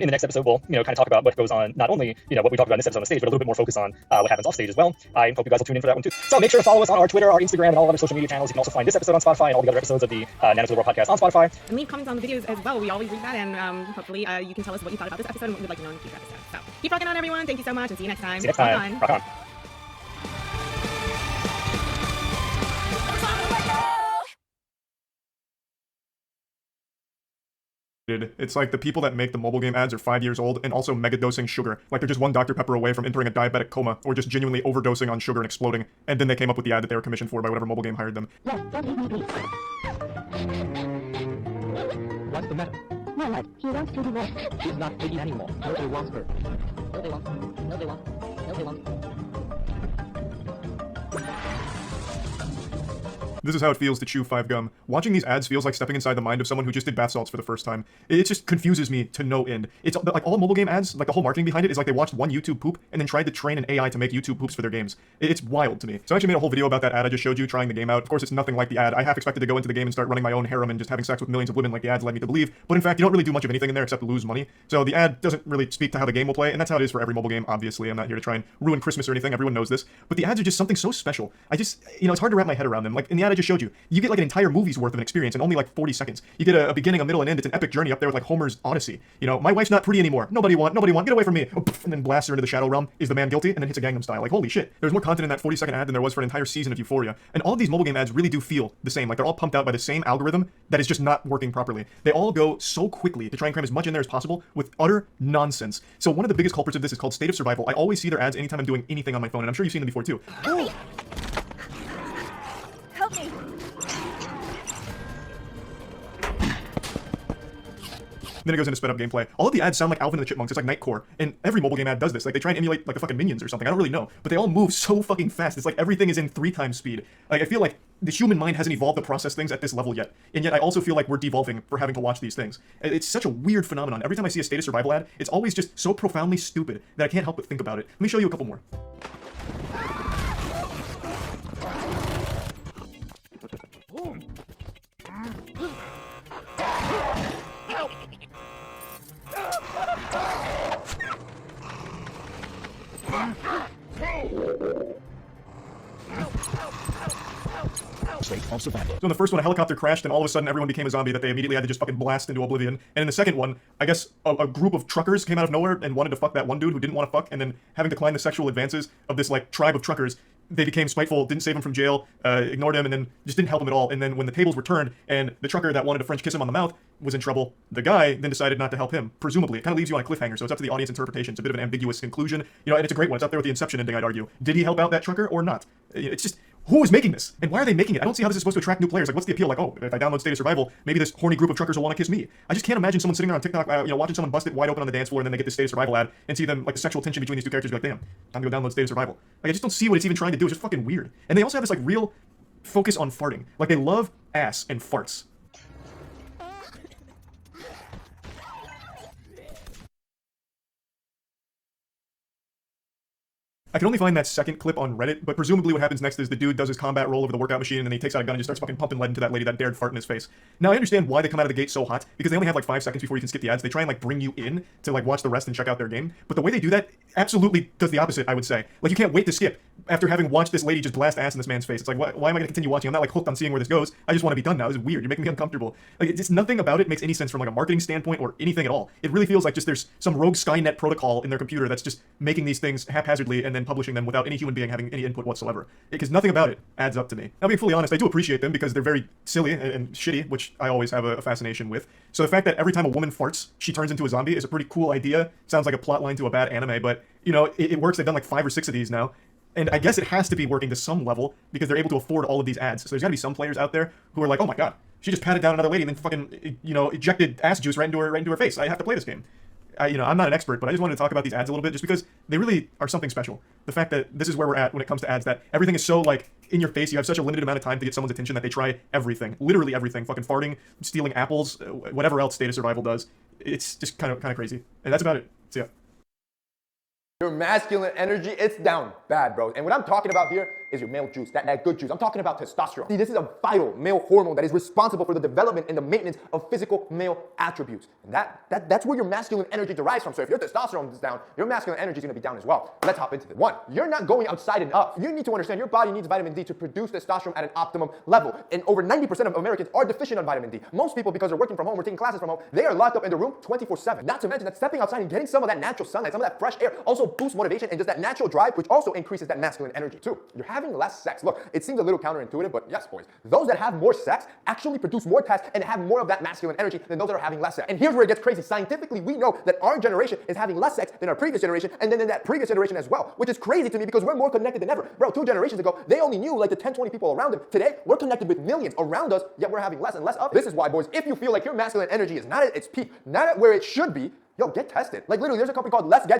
In the next episode, we'll kind of talk about what goes on, not only what we talked about in this episode on the stage, but a little bit more focus on what happens off stage as well. I hope you guys will tune in for that one too. So make sure to follow us on our Twitter, our Instagram, and all other social media channels. You can also find this episode on Spotify and all the other episodes of the Nano to the World podcast on Spotify. And leave comments on the videos as well. We always read that, and hopefully you can tell us what you thought about this episode and what you would like to know in future episodes. So keep rocking on, everyone. Thank you so much, and see you next time. See you next time. Rock on. It's like the people that make the mobile game ads are 5 years old and also mega dosing sugar. Like they're just one Dr. Pepper away from entering a diabetic coma or just genuinely overdosing on sugar and exploding. And then they came up with the ad that they were commissioned for by whatever mobile game hired them. What's the matter? What? He wants to divorce. She's not pretty anymore. Nobody wants her. Nobody wants. Nobody wants. Nobody wants. This is how it feels to chew 5 gum. Watching these ads feels like stepping inside the mind of someone who just did bath salts for the first time. It just confuses me to no end. It's like all mobile game ads, like the whole marketing behind it is like they watched one YouTube poop and then tried to train an AI to make YouTube poops for their games. It's wild to me. So I actually made a whole video about that ad I just showed you, trying the game out. Of course, it's nothing like the ad. I half expected to go into the game and start running my own harem and just having sex with millions of women like the ads led me to believe. But in fact, you don't really do much of anything in there except lose money. So the ad doesn't really speak to how the game will play, and that's how it is for every mobile game, obviously. I'm not here to try and ruin Christmas or anything. Everyone knows this. But the ads are just something so special. It's hard to wrap my head around them. Like in the ad I just showed you, you get like an entire movie's worth of an experience in only like 40 seconds. You get a beginning, a middle, and end. It's an epic journey up there with like Homer's Odyssey. My wife's not pretty anymore. Nobody want, get away from me. And then blasts her into the Shadow Realm. Is the man guilty? And then hits a Gangnam Style. Like, holy shit. There's more content in that 40-second ad than there was for an entire season of Euphoria. And all of these mobile game ads really do feel the same. Like they're all pumped out by the same algorithm that is just not working properly. They all go so quickly to try and cram as much in there as possible with utter nonsense. So one of the biggest culprits of this is called State of Survival. I always see their ads anytime I'm doing anything on my phone, and I'm sure you've seen them before too. Help me! Help me! Then it goes into sped up gameplay. All of the ads sound like Alvin and the Chipmunks. It's like Nightcore. And every mobile game ad does this. Like they try and emulate like the fucking Minions or something. I don't really know. But they all move so fucking fast. It's like everything is in 3 times speed. Like I feel like the human mind hasn't evolved to process things at this level yet. And yet I also feel like we're devolving for having to watch these things. It's such a weird phenomenon. Every time I see a State of Survival ad, it's always just so profoundly stupid that I can't help but think about it. Let me show you a couple more. State of survival. So in the first one, a helicopter crashed and all of a sudden everyone became a zombie that they immediately had to just fucking blast into oblivion. And in the second one, I guess a group of truckers came out of nowhere and wanted to fuck that one dude who didn't want to fuck, and then having declined the sexual advances of this like tribe of truckers, they became spiteful, didn't save him from jail, ignored him, and then just didn't help him at all. And then when the tables were turned and the trucker that wanted to French kiss him on the mouth was in trouble, the guy then decided not to help him, presumably. It kind of leaves you on a cliffhanger, so it's up to the audience interpretation. It's a bit of an ambiguous conclusion, and it's a great one. It's up there with the Inception ending, I'd argue. Did he help out that trucker or not? It's just, who is making this? And why are they making it? I don't see how this is supposed to attract new players. Like, what's the appeal? Like, oh, if I download State of Survival, maybe this horny group of truckers will want to kiss me. I just can't imagine someone sitting there on TikTok, watching someone bust it wide open on the dance floor, and then they get this State of Survival ad, and see them, like, the sexual tension between these two characters, be like, damn, time to go download State of Survival. Like, I just don't see what it's even trying to do. It's just fucking weird. And they also have this, like, real focus on farting. Like, they love ass and farts. I can only find that second clip on Reddit, but presumably what happens next is the dude does his combat roll over the workout machine, and then he takes out a gun and just starts fucking pumping lead into that lady that dared fart in his face. Now, I understand why they come out of the gate so hot, because they only have like 5 seconds before you can skip the ads. They try and like bring you in to like watch the rest and check out their game, but the way they do that absolutely does the opposite, I would say. Like, you can't wait to skip after having watched this lady just blast ass in this man's face. It's like, why am I going to continue watching? I'm not like hooked on seeing where this goes. I just want to be done now. This is weird. You're making me uncomfortable. Like, it's just nothing about it makes any sense from like a marketing standpoint or anything at all. It really feels like just there's some rogue Skynet protocol in their computer that's just making these things haphazardly and then publishing them without any human being having any input whatsoever. Because nothing about it adds up to me. Now, being fully honest, I do appreciate them because they're very silly and shitty, which I always have a fascination with. So the fact that every time a woman farts, she turns into a zombie is a pretty cool idea. Sounds like a plotline to a bad anime, but, it works. They've done like 5 or 6 of these now. And I guess it has to be working to some level because they're able to afford all of these ads. So there's gotta be some players out there who are like, oh my god, she just patted down another lady and then fucking, ejected ass juice right into her face. I have to play this game. I'm not an expert, but I just wanted to talk about these ads a little bit just because they really are something special. The fact that this is where we're at when it comes to ads, that everything is so, like, in your face, you have such a limited amount of time to get someone's attention that they try everything. Literally everything. Fucking farting, stealing apples, whatever else State of Survival does. It's just kind of crazy. And that's about it. See ya. Your masculine energy, it's down bad, bro. And what I'm talking about here is your male juice, that good juice. I'm talking about testosterone. See, this is a vital male hormone that is responsible for the development and the maintenance of physical male attributes. And that's where your masculine energy derives from. So if your testosterone is down, your masculine energy is going to be down as well. Let's hop into this. 1, you're not going outside enough. You need to understand your body needs vitamin D to produce testosterone at an optimum level. And over 90% of Americans are deficient on vitamin D. Most people, because they're working from home or taking classes from home, they are locked up in the room 24/7. Not to mention that stepping outside and getting some of that natural sunlight, some of that fresh air also boosts motivation and just that natural drive, which also increases that masculine energy too. You're having less sex. Look, it seems a little counterintuitive, but yes, boys, those that have more sex actually produce more tests and have more of that masculine energy than those that are having less sex. And here's where it gets crazy. Scientifically, we know that our generation is having less sex than our previous generation, and then in that previous generation as well, which is crazy to me because we're more connected than ever. Bro, 2 generations ago, they only knew like the 10, 20 people around them. Today, we're connected with millions around us, yet we're having less and less of it. This is why, boys, if you feel like your masculine energy is not at its peak, not at where it should be, yo, get tested. Like literally, there's a company called Let's Get